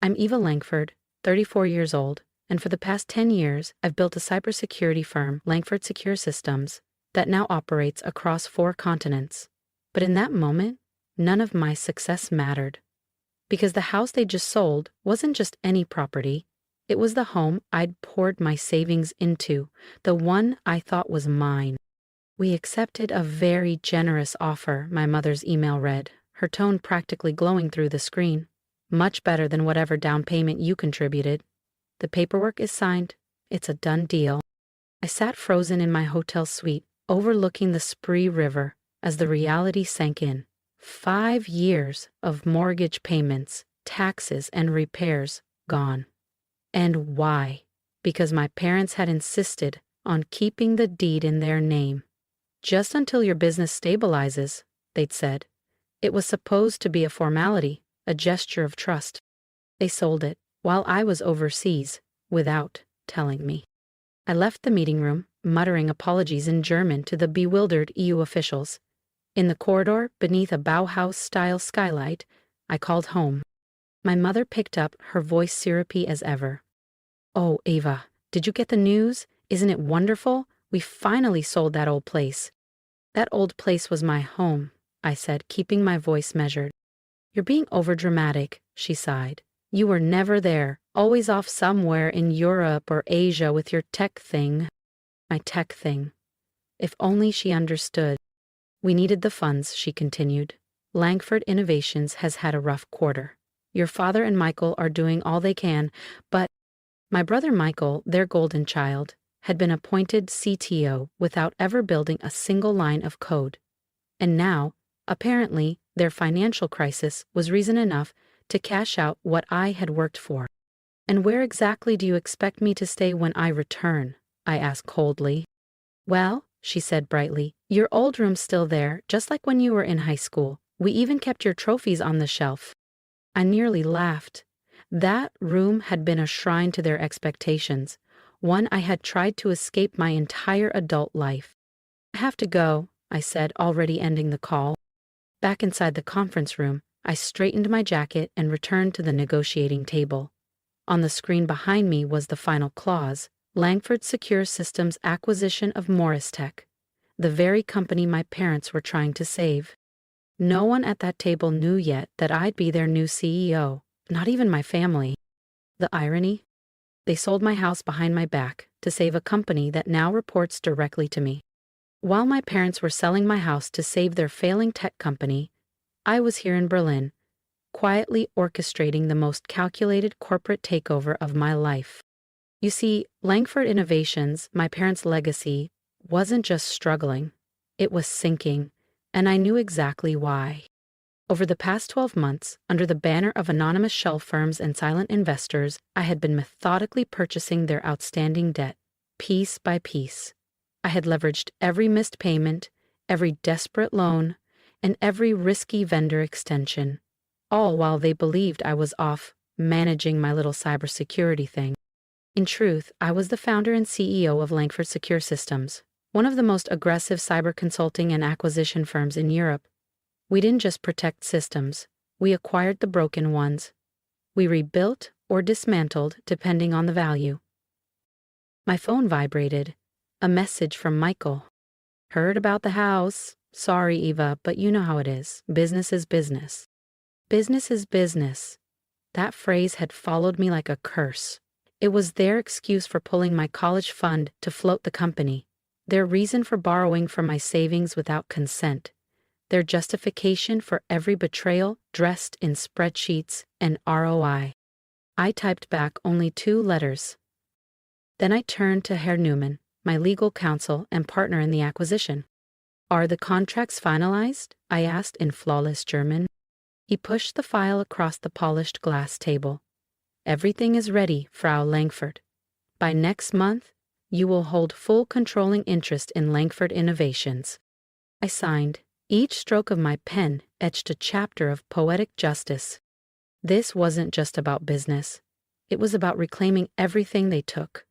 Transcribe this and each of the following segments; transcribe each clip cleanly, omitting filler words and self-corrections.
I'm Eva Langford, 34 years old, and for the past 10 years, I've built a cybersecurity firm, Langford Secure Systems, that now operates across 4 continents. But in that moment, none of my success mattered. Because the house they just sold wasn't just any property, it was the home I'd poured my savings into, the one I thought was mine. We accepted a very generous offer, my mother's email read, her tone practically glowing through the screen. Much better than whatever down payment you contributed. The paperwork is signed. It's a done deal. I sat frozen in my hotel suite, overlooking the Spree River, as the reality sank in. 5 years of mortgage payments, taxes, and repairs gone. And why? Because my parents had insisted on keeping the deed in their name. Just until your business stabilizes, they'd said. It was supposed to be a formality, a gesture of trust. They sold it while I was overseas, without telling me. I left the meeting room, muttering apologies in German to the bewildered EU officials. In the corridor, beneath a Bauhaus-style skylight, I called home. My mother picked up, her voice syrupy as ever. "Oh, Eva, did you get the news? Isn't it wonderful? We finally sold that old place." "That old place was my home," I said, keeping my voice measured. "You're being overdramatic," she sighed. "You were never there, always off somewhere in Europe or Asia with your tech thing." My tech thing. If only she understood. "We needed the funds," she continued. "Langford Innovations has had a rough quarter. Your father and Michael are doing all they can, but..." My brother Michael, their golden child, had been appointed CTO without ever building a single line of code. And now, apparently, their financial crisis was reason enough to cash out what I had worked for. "And where exactly do you expect me to stay when I return?" I asked coldly. "Well," she said brightly, "your old room's still there, just like when you were in high school. We even kept your trophies on the shelf." I nearly laughed. That room had been a shrine to their expectations, one I had tried to escape my entire adult life. "I have to go," I said, already ending the call. Back inside the conference room, I straightened my jacket and returned to the negotiating table. On the screen behind me was the final clause, Langford Secure Systems' acquisition of Morris Tech, the very company my parents were trying to save. No one at that table knew yet that I'd be their new CEO, not even my family. The irony? They sold my house behind my back to save a company that now reports directly to me. While my parents were selling my house to save their failing tech company, I was here in Berlin, quietly orchestrating the most calculated corporate takeover of my life. You see, Langford Innovations, my parents' legacy, wasn't just struggling, it was sinking, and I knew exactly why. Over the past 12 months, under the banner of anonymous shell firms and silent investors, I had been methodically purchasing their outstanding debt, piece by piece. I had leveraged every missed payment, every desperate loan, and every risky vendor extension, all while they believed I was off managing my little cybersecurity thing. In truth, I was the founder and CEO of Langford Secure Systems, one of the most aggressive cyber consulting and acquisition firms in Europe. We didn't just protect systems, we acquired the broken ones. We rebuilt or dismantled depending on the value. My phone vibrated. A message from Michael. "Heard about the house. Sorry, Eva, but you know how it is. Business is business." Business is business. That phrase had followed me like a curse. It was their excuse for pulling my college fund to float the company, their reason for borrowing from my savings without consent, their justification for every betrayal dressed in spreadsheets and ROI. I typed back only 2 letters. Then I turned to Herr Newman, my legal counsel and partner in the acquisition. "Are the contracts finalized?" I asked in flawless German. He pushed the file across the polished glass table. "Everything is ready, Frau Langford. By next month, you will hold full controlling interest in Langford Innovations." I signed. Each stroke of my pen etched a chapter of poetic justice. This wasn't just about business. It was about reclaiming everything they took,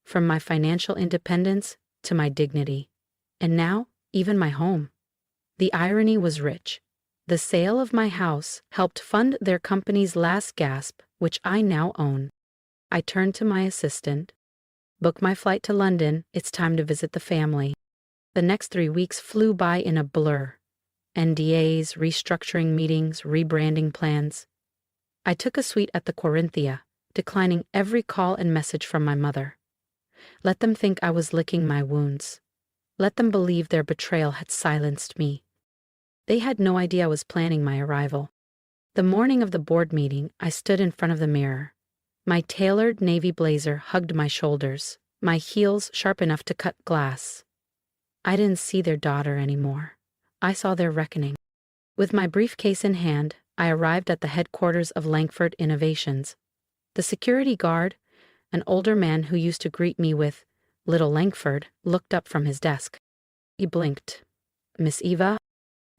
from my financial independence to my dignity, and now even my home. The irony was rich. The sale of my house helped fund their company's last gasp which I now own. I turned to my assistant. Book my flight to London, it's time to visit the family. The next 3 weeks flew by in a blur. NDAs, restructuring meetings, rebranding plans. I took a suite at the Corinthia, declining every call and message from my mother. Let them think I was licking my wounds. Let them believe their betrayal had silenced me. They had no idea I was planning my arrival. The morning of the board meeting, I stood in front of the mirror. My tailored navy blazer hugged my shoulders, my heels sharp enough to cut glass. I didn't see their daughter anymore. I saw their reckoning. With my briefcase in hand, I arrived at the headquarters of Langford Innovations. The security guard, an older man who used to greet me with "Little Langford," looked up from his desk. He blinked. "Miss Eva?"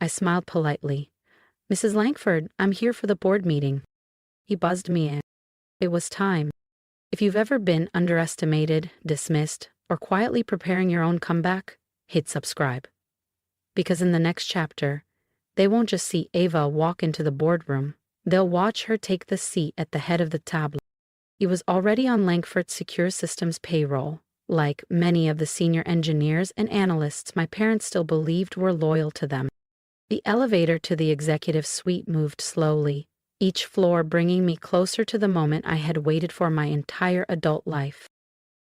I smiled politely. "Mrs. Langford, I'm here for the board meeting." He buzzed me in. It was time. If you've ever been underestimated, dismissed, or quietly preparing your own comeback, hit subscribe. Because in the next chapter, they won't just see Eva walk into the boardroom, they'll watch her take the seat at the head of the table. He was already on Langford Secure Systems payroll. Like many of the senior engineers and analysts my parents still believed were loyal to them. The elevator to the executive suite moved slowly, each floor bringing me closer to the moment I had waited for my entire adult life.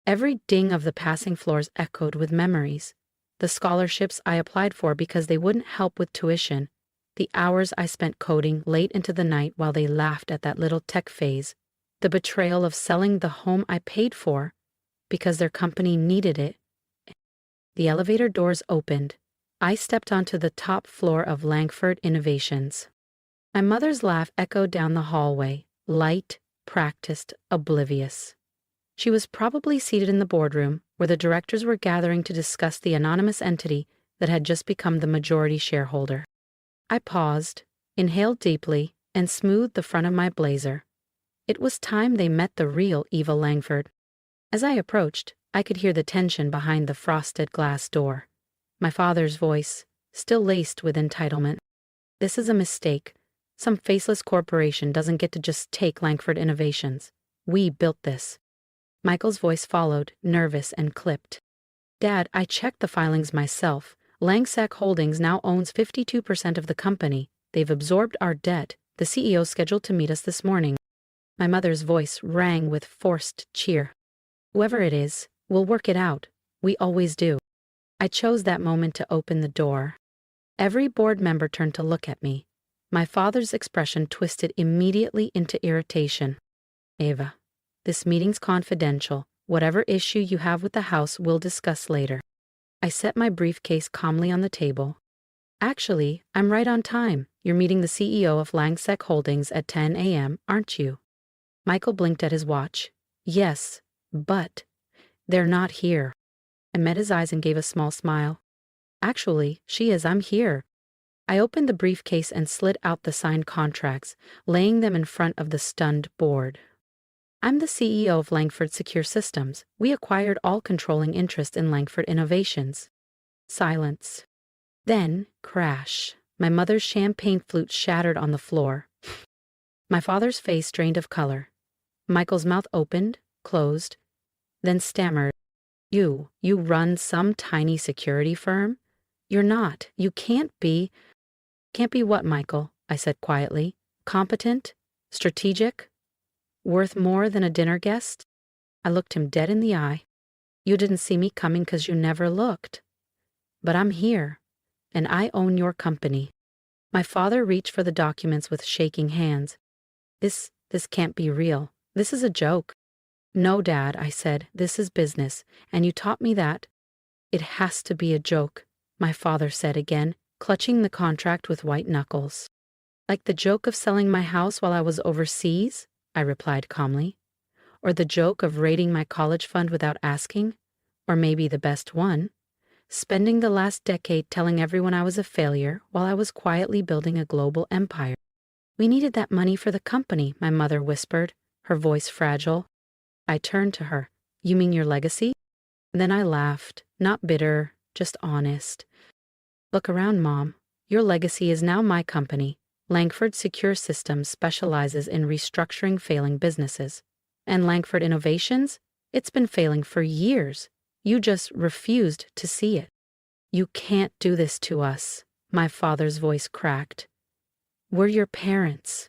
Every ding of the passing floors echoed with memories. The scholarships I applied for because they wouldn't help with tuition, the hours I spent coding late into the night while they laughed at that little tech phase, the betrayal of selling the home I paid for because their company needed it. The elevator doors opened. I stepped onto the top floor of Langford Innovations. My mother's laugh echoed down the hallway, light, practiced, oblivious. She was probably seated in the boardroom where the directors were gathering to discuss the anonymous entity that had just become the majority shareholder. I paused, inhaled deeply, and smoothed the front of my blazer. It was time they met the real Eva Langford. As I approached, I could hear the tension behind the frosted glass door. My father's voice, still laced with entitlement. "This is a mistake. Some faceless corporation doesn't get to just take Langford Innovations. We built this." Michael's voice followed, nervous and clipped. "Dad, I checked the filings myself. Langsack Holdings now owns 52% of the company. They've absorbed our debt. The CEO's scheduled to meet us this morning." My mother's voice rang with forced cheer. "Whoever it is, we'll work it out. We always do." I chose that moment to open the door. Every board member turned to look at me. My father's expression twisted immediately into irritation. "Eva, this meeting's confidential. Whatever issue you have with the house, we'll discuss later." I set my briefcase calmly on the table. "Actually, I'm right on time. You're meeting the CEO of Langsack Holdings at 10 a.m., aren't you?" Michael blinked at his watch. "Yes, but they're not here." I met his eyes and gave a small smile. "Actually, she is. I'm here." I opened the briefcase and slid out the signed contracts, laying them in front of the stunned board. "I'm the CEO of Langford Secure Systems. We acquired all controlling interest in Langford Innovations." Silence. Then, crash. My mother's champagne flute shattered on the floor. My father's face drained of color. Michael's mouth opened, closed, then stammered. You run some tiny security firm? You're not. You can't be." "Can't be what, Michael?" I said quietly. "Competent? Strategic? Worth more than a dinner guest?" I looked him dead in the eye. "You didn't see me coming because you never looked. But I'm here, and I own your company." My father reached for the documents with shaking hands. This can't be real. This is a joke." "No, Dad," I said, "this is business, and you taught me that." "It has to be a joke," my father said again, clutching the contract with white knuckles. "Like the joke of selling my house while I was overseas?" I replied calmly. "Or the joke of raiding my college fund without asking? Or maybe the best one, spending the last decade telling everyone I was a failure while I was quietly building a global empire." "We needed that money for the company," my mother whispered, her voice fragile. I turned to her. "You mean your legacy?" Then I laughed, not bitter, just honest. "Look around, Mom. Your legacy is now my company, Langford Secure Systems specializes in restructuring failing businesses. And Langford Innovations? It's been failing for years. You just refused to see it. You can't do this to us, my father's voice cracked. We're your parents.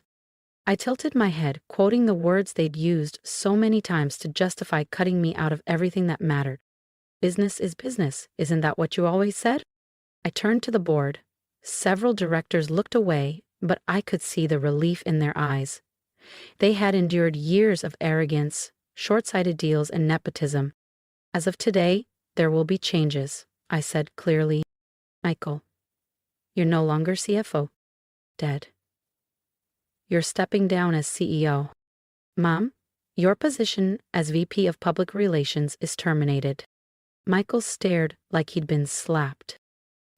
I tilted my head, quoting the words they'd used so many times to justify cutting me out of everything that mattered. Business is business, isn't that what you always said? I turned to the board. Several directors looked away, but I could see the relief in their eyes. They had endured years of arrogance, short-sighted deals, and nepotism. As of today, there will be changes, I said clearly. Michael, you're no longer CFO. Dead. You're stepping down as CEO. Mom, your position as VP of Public Relations is terminated. Michael stared like he'd been slapped.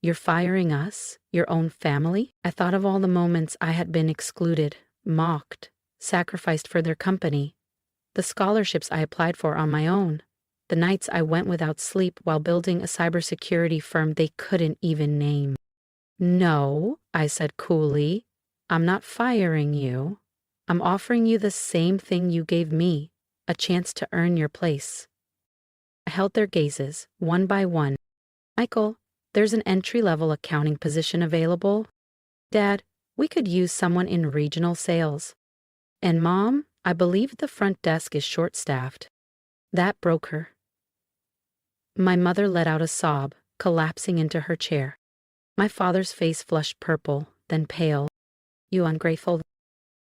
You're firing us? Your own family? I thought of all the moments I had been excluded, mocked, sacrificed for their company. The scholarships I applied for on my own. The nights I went without sleep while building a cybersecurity firm they couldn't even name. No, I said coolly. I'm not firing you. I'm offering you the same thing you gave me, a chance to earn your place. I held their gazes, one by one. Michael, there's an entry-level accounting position available. Dad, we could use someone in regional sales. And Mom, I believe the front desk is short-staffed. That broke her. My mother let out a sob, collapsing into her chair. My father's face flushed purple, then pale. You ungrateful.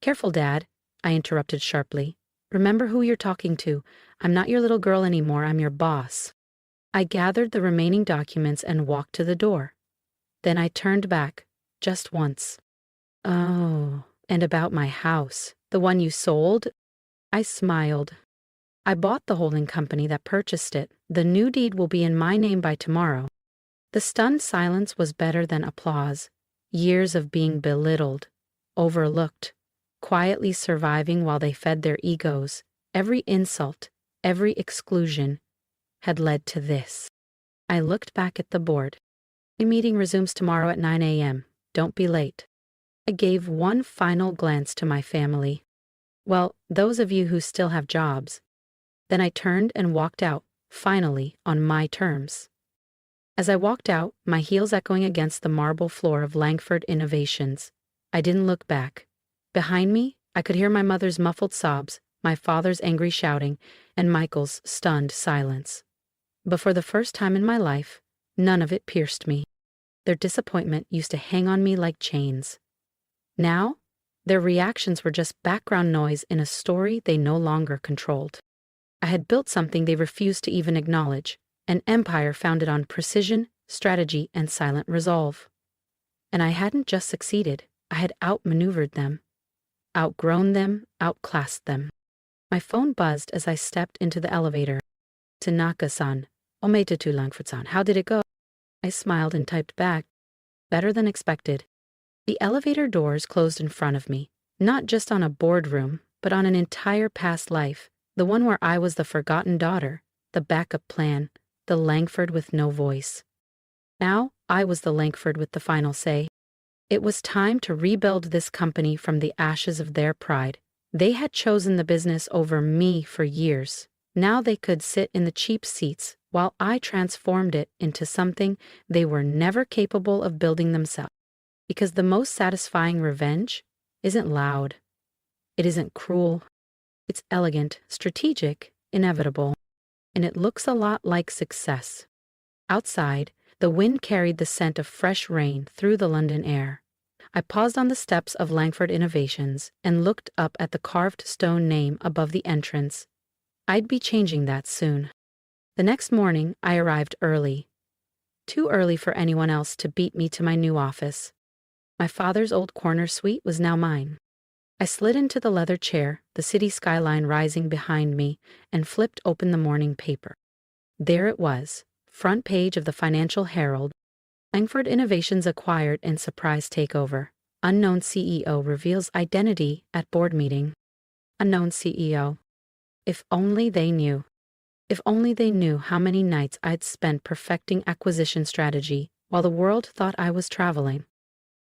Careful, Dad, I interrupted sharply. Remember who you're talking to. I'm not your little girl anymore, I'm your boss. I gathered the remaining documents and walked to the door. Then I turned back, just once. Oh, and about my house, the one you sold? I smiled. I bought the holding company that purchased it. The new deed will be in my name by tomorrow. The stunned silence was better than applause. Years of being belittled, overlooked, quietly surviving while they fed their egos, every insult, every exclusion, had led to this. I looked back at the board. The meeting resumes tomorrow at 9 a.m. Don't be late. I gave one final glance to my family. Well, those of you who still have jobs. Then I turned and walked out, finally, on my terms. As I walked out, my heels echoing against the marble floor of Langford Innovations, I didn't look back. Behind me, I could hear my mother's muffled sobs, my father's angry shouting, and Michael's stunned silence. But for the first time in my life, none of it pierced me. Their disappointment used to hang on me like chains. Now, their reactions were just background noise in a story they no longer controlled. I had built something they refused to even acknowledge, an empire founded on precision, strategy, and silent resolve. And I hadn't just succeeded, I had outmaneuvered them, outgrown them, outclassed them. My phone buzzed as I stepped into the elevator. Tanaka-san, omedetou Langford-san, how did it go? I smiled and typed back, better than expected. The elevator doors closed in front of me, not just on a boardroom, but on an entire past life, the one where I was the forgotten daughter, the backup plan, the Langford with no voice. Now, I was the Langford with the final say. It was time to rebuild this company from the ashes of their pride. They had chosen the business over me for years. Now they could sit in the cheap seats while I transformed it into something they were never capable of building themselves. Because the most satisfying revenge isn't loud. It isn't cruel. It's elegant, strategic, inevitable. And it looks a lot like success. Outside, the wind carried the scent of fresh rain through the London air. I paused on the steps of Langford Innovations and looked up at the carved stone name above the entrance. I'd be changing that soon. The next morning, I arrived early. Too early for anyone else to beat me to my new office. My father's old corner suite was now mine. I slid into the leather chair, the city skyline rising behind me, and flipped open the morning paper. There it was, front page of the Financial Herald. Langford Innovations acquired in surprise takeover. Unknown CEO reveals identity at board meeting. Unknown CEO. If only they knew. If only they knew how many nights I'd spent perfecting acquisition strategy while the world thought I was traveling.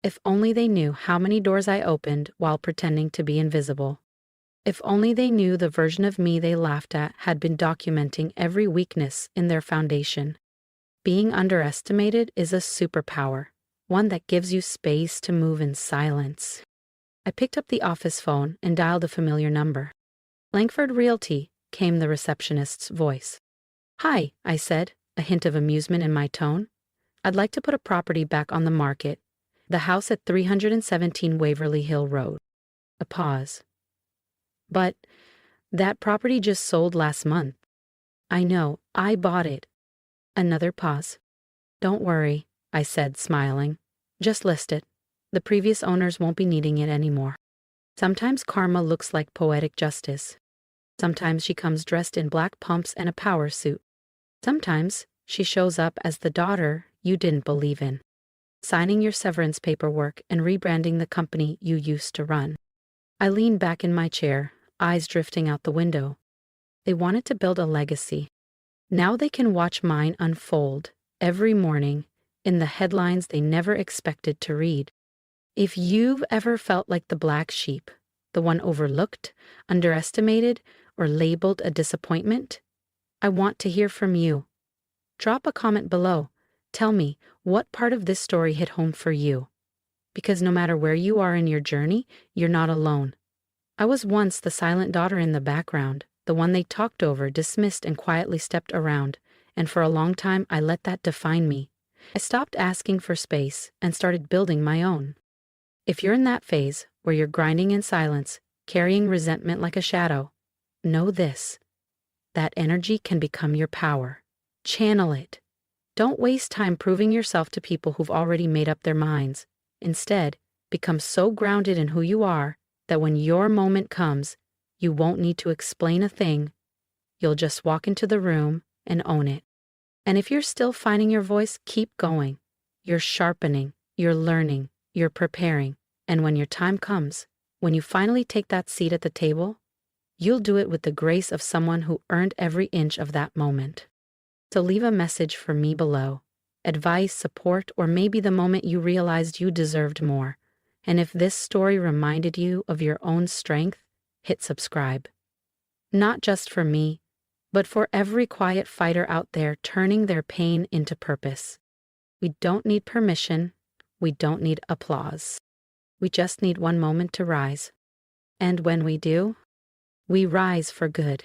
If only they knew how many doors I opened while pretending to be invisible. If only they knew the version of me they laughed at had been documenting every weakness in their foundation. Being underestimated is a superpower, one that gives you space to move in silence. I picked up the office phone and dialed a familiar number. Langford Realty, came the receptionist's voice. Hi, I said, a hint of amusement in my tone. I'd like to put a property back on the market, the house at 317 Waverly Hill Road. A pause. But that property just sold last month. I know, I bought it. Another pause. Don't worry, I said, smiling. Just list it. The previous owners won't be needing it anymore. Sometimes karma looks like poetic justice. Sometimes she comes dressed in black pumps and a power suit. Sometimes she shows up as the daughter you didn't believe in, signing your severance paperwork and rebranding the company you used to run. I leaned back in my chair, eyes drifting out the window. They wanted to build a legacy. Now they can watch mine unfold every morning in the headlines they never expected to read. If you've ever felt like the black sheep, the one overlooked, underestimated, or labeled a disappointment, I want to hear from you. Drop a comment below. Tell me what part of this story hit home for you. Because no matter where you are in your journey, you're not alone. I was once the silent daughter in the background, the one they talked over, dismissed, and quietly stepped around, and for a long time I let that define me. I stopped asking for space and started building my own. If you're in that phase where you're grinding in silence, carrying resentment like a shadow, know this: that energy can become your power. Channel it. Don't waste time proving yourself to people who've already made up their minds. Instead, become so grounded in who you are that when your moment comes, you won't need to explain a thing. You'll just walk into the room and own it. And if you're still finding your voice, keep going. You're sharpening, you're learning, you're preparing. And when your time comes, when you finally take that seat at the table, you'll do it with the grace of someone who earned every inch of that moment. So leave a message for me below. Advice, support, or maybe the moment you realized you deserved more. And if this story reminded you of your own strength, hit subscribe. Not just for me, but for every quiet fighter out there turning their pain into purpose. We don't need permission. We don't need applause. We just need one moment to rise. And when we do, we rise for good.